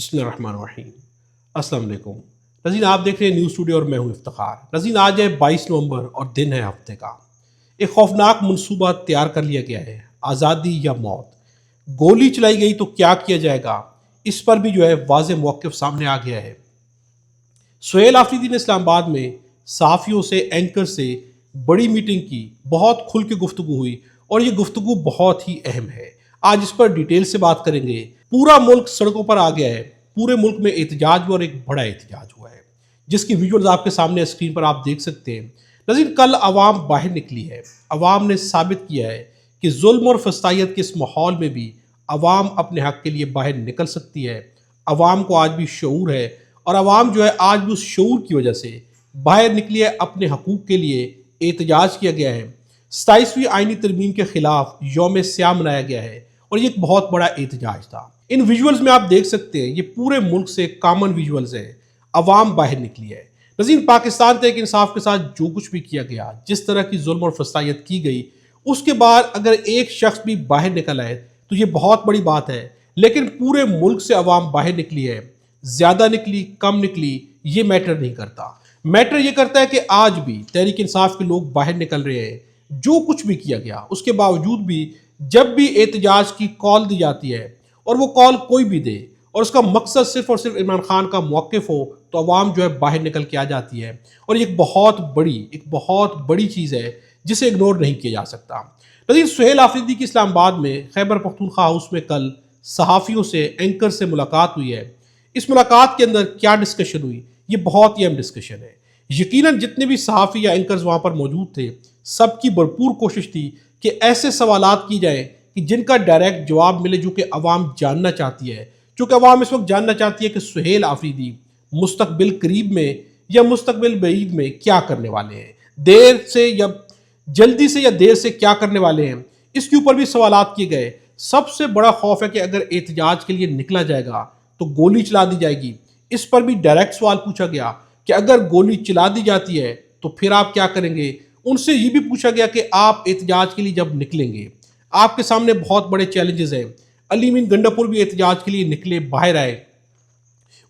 بسم اللہ الرحمن الرحیم۔ السلام علیکم ناظرین، آپ دیکھ رہے ہیں نیوز اسٹوڈیو اور میں ہوں افتخار۔ ناظرین، آج ہے 22 نومبر اور دن ہے ہفتے کا۔ ایک خوفناک منصوبہ تیار کر لیا گیا ہے، آزادی یا موت۔ گولی چلائی گئی تو کیا کیا جائے گا، اس پر بھی واضح موقف سامنے آ گیا ہے۔ سہیل آفریدی نے اسلام آباد میں صحافیوں سے، اینکر سے بڑی میٹنگ کی، بہت کھل کے گفتگو ہوئی اور یہ گفتگو بہت ہی اہم ہے۔ آج اس پر ڈیٹیل سے بات کریں گے۔ پورا ملک سڑکوں پر آ گیا ہے، پورے ملک میں احتجاج ہوا اور ایک بڑا احتجاج ہوا ہے، جس کی ویڈیوز آپ کے سامنے اسکرین پر آپ دیکھ سکتے ہیں۔ ناظرین، کل عوام باہر نکلی ہے، عوام نے ثابت کیا ہے کہ ظلم اور فسطائیت کے اس ماحول میں بھی عوام اپنے حق کے لیے باہر نکل سکتی ہے۔ عوام کو آج بھی شعور ہے اور عوام آج بھی اس شعور کی وجہ سے باہر نکلی ہے، اپنے حقوق کے لیے احتجاج کیا گیا ہے۔ 27ویں آئینی ترمیم کے خلاف یوم سیاہ منایا گیا ہے اور یہ ایک بہت بڑا احتجاج تھا۔ ان ویژولز میں آپ دیکھ سکتے ہیں، یہ پورے ملک سے کامن ویژولز ہیں، عوام باہر نکلی ہے۔ ناظرین، پاکستان تحریک انصاف کے ساتھ جو کچھ بھی کیا گیا، جس طرح کی ظلم اور فسطائیت کی گئی، اس کے بعد اگر ایک شخص بھی باہر نکل آئے تو یہ بہت بڑی بات ہے، لیکن پورے ملک سے عوام باہر نکلی ہے۔ زیادہ نکلی، کم نکلی، یہ میٹر نہیں کرتا۔ میٹر یہ کرتا ہے کہ آج بھی تحریک انصاف کے لوگ باہر نکل رہے ہیں۔ جو کچھ بھی کیا گیا، اس کے باوجود بھی جب بھی احتجاج کی کال دی جاتی ہے اور وہ کال کوئی بھی دے اور اس کا مقصد صرف اور صرف عمران خان کا موقف ہو، تو عوام باہر نکل کے آ جاتی ہے اور یہ ایک بہت بڑی چیز ہے جسے اگنور نہیں کیا جا سکتا۔ ناظرین، سہیل آفریدی کی اسلام آباد میں خیبر پختونخوا ہاؤس میں کل صحافیوں سے، اینکر سے ملاقات ہوئی ہے۔ اس ملاقات کے اندر کیا ڈسکشن ہوئی، یہ بہت ہی اہم ڈسکشن ہے۔ یقیناً جتنے بھی صحافی یا اینکرز وہاں پر موجود تھے، سب کی بھرپور کوشش تھی کہ ایسے سوالات کی جائیں کہ جن کا ڈائریکٹ جواب ملے، جو کہ عوام جاننا چاہتی ہے۔ چونکہ عوام اس وقت جاننا چاہتی ہے کہ سہیل آفریدی مستقبل قریب میں یا مستقبل بعید میں کیا کرنے والے ہیں، دیر سے یا جلدی سے یا دیر سے کیا کرنے والے ہیں۔ اس کے اوپر بھی سوالات کیے گئے۔ سب سے بڑا خوف ہے کہ اگر احتجاج کے لیے نکلا جائے گا تو گولی چلا دی جائے گی۔ اس پر بھی ڈائریکٹ سوال پوچھا گیا کہ اگر گولی چلا دی جاتی ہے تو پھر آپ کیا کریں گے۔ ان سے یہ بھی پوچھا گیا کہ آپ احتجاج کے لیے جب نکلیں گے، آپ کے سامنے بہت بڑے چیلنجز ہیں۔ علی امین گنڈاپور بھی احتجاج کے لیے نکلے، باہر آئے،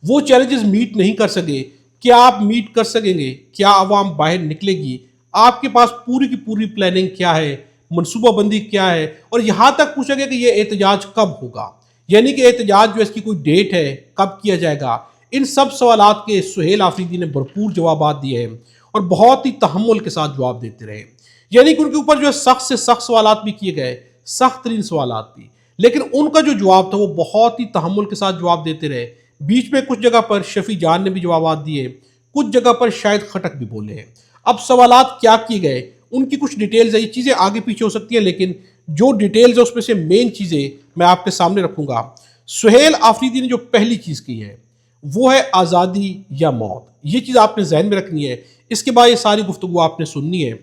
وہ چیلنجز میٹ نہیں کر سکے۔ کیا آپ میٹ کر سکیں گے؟ کیا عوام باہر نکلے گی؟ آپ کے پاس پوری کی پوری پلاننگ کیا ہے، منصوبہ بندی کیا ہے؟ اور یہاں تک پوچھا گیا کہ یہ احتجاج کب ہوگا، یعنی کہ احتجاج اس کی کوئی ڈیٹ ہے، کب کیا جائے گا۔ ان سب سوالات کے سہیل آفریدی نے بھرپور جوابات دیے ہیں اور بہت ہی تحمل کے ساتھ جواب دیتے رہے، یعنی کہ ان کے اوپر سخت سے سخت سوالات بھی کیے گئے، سخت ترین سوالات بھی، لیکن ان کا جو جواب تھا وہ بہت ہی تحمل کے ساتھ جواب دیتے رہے۔ بیچ میں کچھ جگہ پر شفیع جان نے بھی جوابات دیے، کچھ جگہ پر شاید خٹک بھی بولے ہیں۔ اب سوالات کیا کیے گئے، ان کی کچھ ڈیٹیلز ہیں، یہ چیزیں آگے پیچھے ہو سکتی ہیں، لیکن جو ڈیٹیلز ہیں اس میں سے مین چیزیں میں آپ کے سامنے رکھوں گا۔ سہیل آفریدی نے جو پہلی چیز کی ہے وہ ہے آزادی یا موت۔ یہ چیز آپ نے ذہن میں رکھنی ہے، اس کے بعد یہ ساری گفتگو آپ نے سننی ہے۔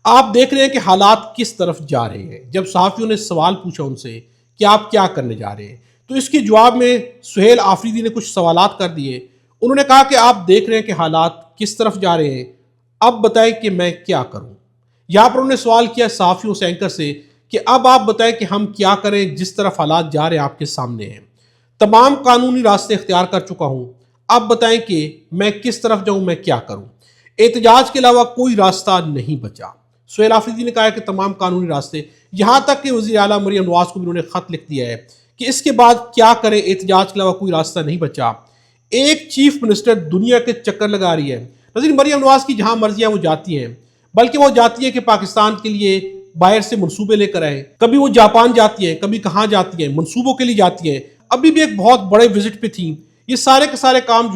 آپ دیکھ رہے ہیں کہ حالات کس طرف جا رہے ہیں۔ جب صحافیوں نے سوال پوچھا ان سے کہ آپ کیا کرنے جا رہے ہیں، تو اس کے جواب میں سہیل آفریدی نے کچھ سوالات کر دیے۔ انہوں نے کہا کہ آپ دیکھ رہے ہیں کہ حالات کس طرف جا رہے ہیں، اب بتائیں کہ میں کیا کروں۔ یہاں پر انہوں نے سوال کیا صحافیوں سے، اینکر سے، کہ اب آپ بتائیں کہ ہم کیا کریں، جس طرف حالات جا رہے ہیں آپ کے سامنے ہیں۔ تمام قانونی راستے اختیار کر چکا ہوں، اب بتائیں کہ میں کس طرف جاؤں، میں کیا کروں۔ احتجاج کے علاوہ کوئی راستہ نہیں بچا۔ سہیل آفریدی نے کہا ہے کہ تمام قانونی راستے، یہاں تک کہ وزیر اعلیٰ مریم نواز کو بھی انہوں نے خط لکھ دیا ہے کہ اس کے بعد کیا کریں، احتجاج کے علاوہ کوئی راستہ نہیں بچا۔ ایک چیف منسٹر دنیا کے چکر لگا رہی ہے۔ ناظرین، مریم نواز کی جہاں مرضیاں وہ جاتی ہیں، بلکہ وہ جاتی ہے کہ پاکستان کے لیے باہر سے منصوبے لے کر آئیں۔ کبھی وہ جاپان جاتی ہیں، کبھی کہاں جاتی ہیں، منصوبوں کے لیے جاتی ہیں۔ ابھی بھی ایک بہت بڑے وزٹ پہ تھیں۔ یہ سارے کے سارے کام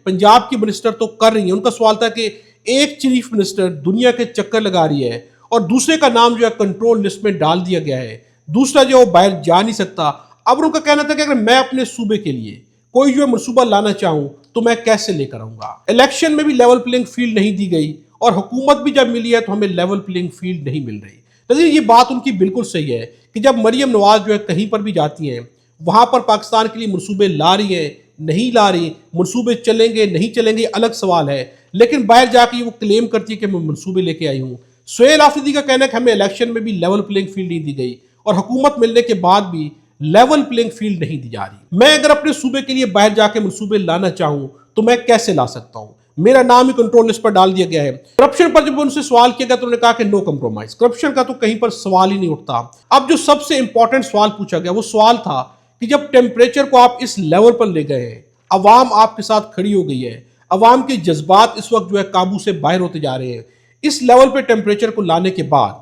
پنجاب کی منسٹر تو کر رہی ہیں۔ ان کا سوال تھا کہ ایک چیف منسٹر دنیا کے چکر لگا رہی ہے اور دوسرے کا نام کنٹرول لسٹ میں ڈال دیا گیا ہے، دوسرا وہ باہر جا نہیں سکتا۔ اب ان کا کہنا تھا کہ اگر میں اپنے صوبے کے لیے کوئی منصوبہ لانا چاہوں تو میں کیسے لے کر آؤں گا۔ الیکشن میں بھی لیول پلینگ فیلڈ نہیں دی گئی اور حکومت بھی جب ملی ہے تو ہمیں لیول پلینگ فیلڈ نہیں مل رہی۔ ناظرین، یہ بات ان کی بالکل صحیح ہے کہ جب مریم نواز کہیں پر بھی جاتی ہیں، وہاں پر پاکستان کے لیے منصوبے لا رہی ہیں، نہیں لا رہی، منصوبے چلیں گے نہیں چلیں گے الگ سوال ہے، لیکن باہر جا کے وہ کلیم کرتی ہے کہ میں منصوبے لے کے آئی ہوں۔ سہیل آفریدی کا کہنا ہے کہ ہمیں الیکشن میں بھی لیول پلینگ فیلڈ نہیں دی گئی اور حکومت ملنے کے بعد بھی لیول پلینگ فیلڈ نہیں دی جا رہی۔ میں اگر اپنے صوبے کے لیے باہر جا کے منصوبے لانا چاہوں تو میں کیسے لا سکتا ہوں؟ میرا نام ہی کنٹرول لسٹ پر ڈال دیا گیا ہے۔ کرپشن پر جب ان سے سوال کیا گیا تو انہوں نے کہا کہ نو کمپرومائز، کرپشن کا تو کہیں پر سوال ہی نہیں اٹھتا۔ اب جو سب سے امپورٹنٹ سوال پوچھا گیا وہ سوال تھا کہ جب ٹیمپریچر کو آپ اس لیول پر لے گئے ہیں، عوام آپ کے ساتھ کھڑی ہو گئی ہے، عوام کے جذبات اس وقت جو ہے قابو سے باہر ہوتے جا رہے ہیں، اس لیول پہ ٹیمپریچر کو لانے کے بعد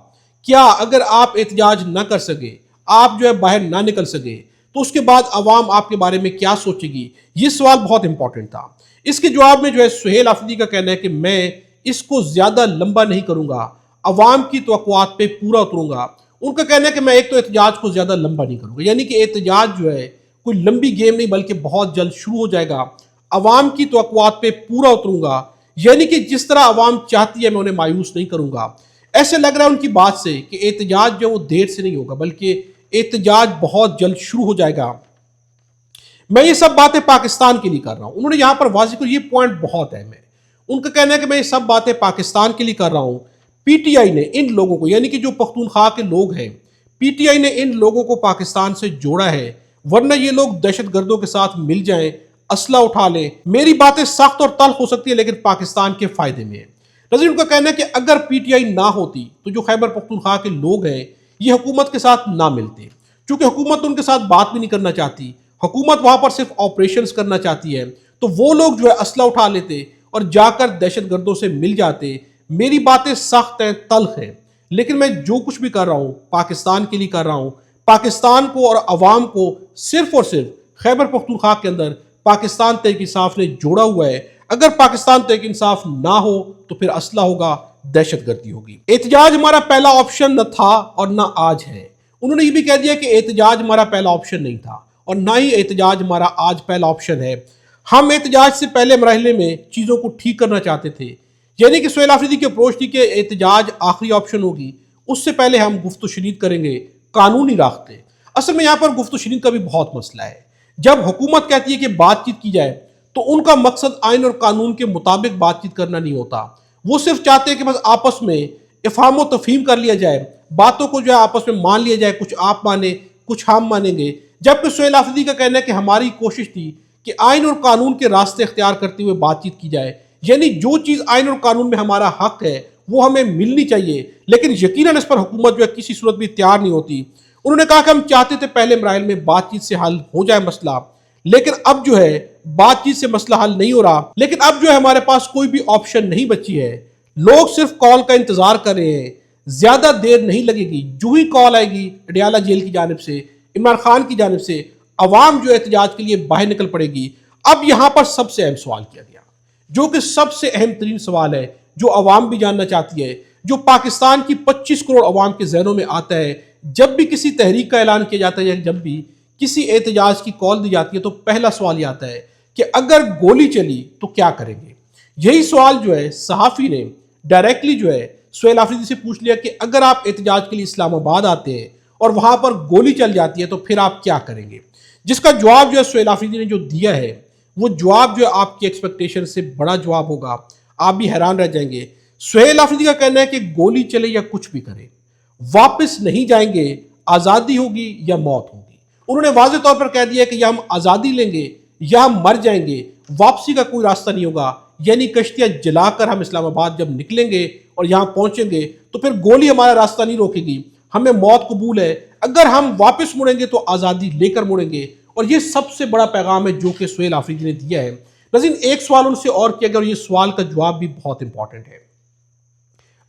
کیا اگر آپ احتجاج نہ کر سکے، آپ جو ہے باہر نہ نکل سکے، تو اس کے بعد عوام آپ کے بارے میں کیا سوچے گی؟ یہ سوال بہت امپورٹنٹ تھا۔ اس کے جواب میں جو ہے سہیل آفریدی کا کہنا ہے کہ میں اس کو زیادہ لمبا نہیں کروں گا، عوام کی توقعات پہ پورا اتروں گا۔ ان کا کہنا ہے کہ میں ایک تو احتجاج کو زیادہ لمبا نہیں کروں گا، یعنی کہ احتجاج جو ہے کوئی لمبی گیم نہیں بلکہ بہت جلد شروع ہو جائے گا۔ عوام کی توقعات پہ پورا اتروں گا، یعنی کہ جس طرح عوام چاہتی ہے میں انہیں مایوس نہیں کروں گا۔ ایسے لگ رہا ہے ان کی بات سے کہ احتجاج جو وہ دیر سے نہیں ہوگا بلکہ احتجاج بہت جلد شروع ہو جائے گا۔ میں یہ سب باتیں پاکستان کے لیے کر رہا ہوں۔ انہوں نے یہاں پر واضح کر، یہ پوائنٹ بہت اہم ہے۔ ان کا کہنا ہے کہ میں یہ سب باتیں پاکستان کے لیے کر رہا ہوں۔ پی ٹی آئی نے ان لوگوں کو، یعنی کہ جو پختونخوا کے لوگ ہیں، پی ٹی آئی نے ان لوگوں کو پاکستان سے جوڑا ہے، ورنہ یہ لوگ دہشت گردوں کے ساتھ مل جائیں، اسلحہ اٹھا لیں۔ میری باتیں سخت اور تلخ ہو سکتی ہیں لیکن پاکستان کے فائدے میں ہے۔ نظیر ان کا کہنا ہے کہ اگر پی ٹی آئی نہ ہوتی تو جو خیبر پختونخوا کے لوگ ہیں یہ حکومت کے ساتھ نہ ملتے، چونکہ حکومت ان کے ساتھ بات بھی نہیں کرنا چاہتی، حکومت وہاں پر صرف آپریشنز کرنا چاہتی ہے، تو وہ لوگ جو ہے اسلحہ اٹھا لیتے اور جا کر دہشت گردوں سے مل جاتے۔ میری باتیں سخت ہیں، تلخ ہیں، لیکن میں جو کچھ بھی کر رہا ہوں پاکستان کے لیے کر رہا ہوں۔ پاکستان کو اور عوام کو صرف اور صرف خیبر پختونخوا کے اندر پاکستان تحریک انصاف نے جوڑا ہوا ہے۔ اگر پاکستان تحریک انصاف نہ ہو تو پھر اسلحہ ہوگا، دہشت گردی ہوگی۔ احتجاج ہمارا پہلا آپشن نہ تھا اور نہ آج ہے۔ انہوں نے یہ بھی کہہ دیا کہ احتجاج ہمارا پہلا آپشن نہیں تھا اور نہ ہی احتجاج ہمارا آج پہلا آپشن ہے۔ ہم احتجاج سے پہلے مرحلے میں چیزوں کو ٹھیک کرنا چاہتے تھے، یعنی کہ سہیل آفریدی کی اپروچ تھی کہ احتجاج آخری آپشن ہوگی، اس سے پہلے ہم گفت و شنید کریں گے، قانونی راستہ۔ اصل میں یہاں پر گفت و شنید کا بھی بہت مسئلہ ہے۔ جب حکومت کہتی ہے کہ بات چیت کی جائے تو ان کا مقصد آئین اور قانون کے مطابق بات چیت کرنا نہیں ہوتا، وہ صرف چاہتے ہیں کہ بس آپس میں افہام و تفہیم کر لیا جائے، باتوں کو جو ہے آپس میں مان لیا جائے، کچھ آپ مانیں کچھ ہم مانیں گے۔ جبکہ سہیل آفریدی کا کہنا ہے کہ ہماری کوشش تھی کہ آئین اور قانون کے راستے اختیار کرتے ہوئے بات چیت کی جائے، یعنی جو چیز آئین اور قانون میں ہمارا حق ہے وہ ہمیں ملنی چاہیے، لیکن یقیناً اس پر حکومت جو ہے کسی صورت بھی تیار نہیں ہوتی۔ انہوں نے کہا کہ ہم چاہتے تھے پہلے مراحل میں بات چیت سے حل ہو جائے مسئلہ، لیکن اب جو ہے بات چیت سے مسئلہ حل نہیں ہو رہا، لیکن اب جو ہے ہمارے پاس کوئی بھی آپشن نہیں بچی ہے۔ لوگ صرف کال کا انتظار کر رہے ہیں، زیادہ دیر نہیں لگے گی، جو ہی کال آئے گی اڈیالہ جیل کی جانب سے، عمران خان کی جانب سے، عوام جو احتجاج کے لیے باہر نکل پڑے گی۔ اب یہاں پر سب سے اہم سوال کیا گیا، جو کہ سب سے اہم ترین سوال ہے، جو عوام بھی جاننا چاہتی ہے، جو پاکستان کی 25 کروڑ عوام کے ذہنوں میں آتا ہے جب بھی کسی تحریک کا اعلان کیا جاتا ہے یا جب بھی کسی احتجاج کی کال دی جاتی ہے، تو پہلا سوال یہ آتا ہے کہ اگر گولی چلی تو کیا کریں گے؟ یہی سوال جو ہے صحافی نے ڈائریکٹلی جو ہے سہیل آفریدی سے پوچھ لیا کہ اگر آپ احتجاج کے لیے اسلام آباد آتے ہیں اور وہاں پر گولی چل جاتی ہے تو پھر آپ کیا کریں گے؟ جس کا جواب جو ہے سہیل آفریدی نے جو دیا ہے وہ جواب جو ہے آپ کی ایکسپیکٹیشن سے بڑا جواب ہوگا، آپ بھی حیران رہ جائیں گے۔ سہیل آفریدی کا کہنا ہے کہ گولی چلے یا کچھ بھی کرے واپس نہیں جائیں گے، آزادی ہوگی یا موت ہوگی۔ انہوں نے واضح طور پر کہہ دیا کہ یا ہم آزادی لیں گے یا ہم مر جائیں گے، واپسی کا کوئی راستہ نہیں ہوگا، یعنی کشتیاں جلا کر ہم اسلام آباد جب نکلیں گے اور یہاں پہنچیں گے تو پھر گولی ہمارا راستہ نہیں روکے گی، ہمیں موت قبول ہے، اگر ہم واپس مڑیں گے تو آزادی لے کر مڑیں گے۔ اور یہ سب سے بڑا پیغام ہے جو کہ سہیل آفریدی نے دیا ہے۔ لیکن ایک سوال ان سے اور کیا گیا اور یہ سوال کا جواب بھی بہت امپورٹنٹ ہے۔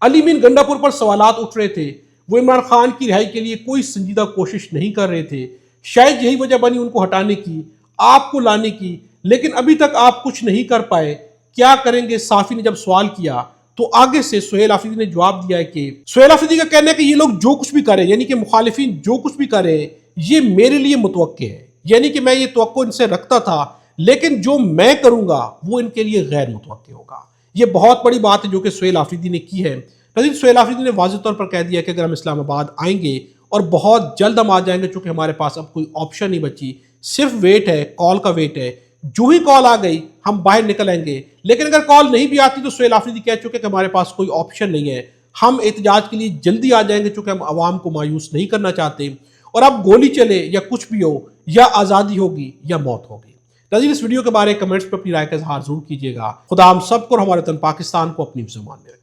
علی مین گنڈا پور پر سوالات اٹھ رہے تھے، وہ عمران خان کی رہائی کے لیے کوئی سنجیدہ کوشش نہیں کر رہے تھے، شاید یہی وجہ بنی ان کو ہٹانے کی، آپ کو لانے کی، لیکن ابھی تک آپ کچھ نہیں کر پائے، کیا کریں گے؟ صحافی نے جب سوال کیا تو آگے سے سہیل آفریدی نے جواب دیا ہے کہ سہیل آفریدی کا کہنا ہے کہ یہ لوگ جو کچھ بھی کریں، یعنی کہ مخالفین جو کچھ بھی کریں، یہ میرے لیے متوقع ہے، یعنی کہ میں یہ توقع ان سے رکھتا تھا، لیکن جو میں کروں گا وہ ان کے لیے غیر متوقع ہوگا۔ یہ بہت بڑی بات ہے جو کہ سہیل آفریدی نے کی ہے۔ لیکن سہیل آفریدی نے واضح طور پر کہہ دیا کہ اگر ہم اسلام آباد آئیں گے اور بہت جلد ہم آ جائیں گے، چونکہ ہمارے پاس اب کوئی آپشن نہیں بچی، صرف ویٹ ہے، کال کا ویٹ ہے، جو ہی کال آ گئی ہم باہر نکل آئیں گے۔ لیکن اگر کال نہیں بھی آتی تو سہیل آفریدی کہہ چکے کہ ہمارے پاس کوئی آپشن نہیں ہے، ہم احتجاج کے لیے جلدی آ جائیں گے چونکہ ہم عوام کو مایوس نہیں کرنا چاہتے۔ اور اب گولی چلے یا کچھ بھی ہو، یا آزادی ہوگی یا موت ہوگی۔ ناظرین اس ویڈیو کے بارے کمنٹس پہ اپنی رائے کا اظہار ضرور کیجیے گا۔ خدا ہم سب کو اور ہمارے وطن پاکستان کو اپنی زبان میں رکھے۔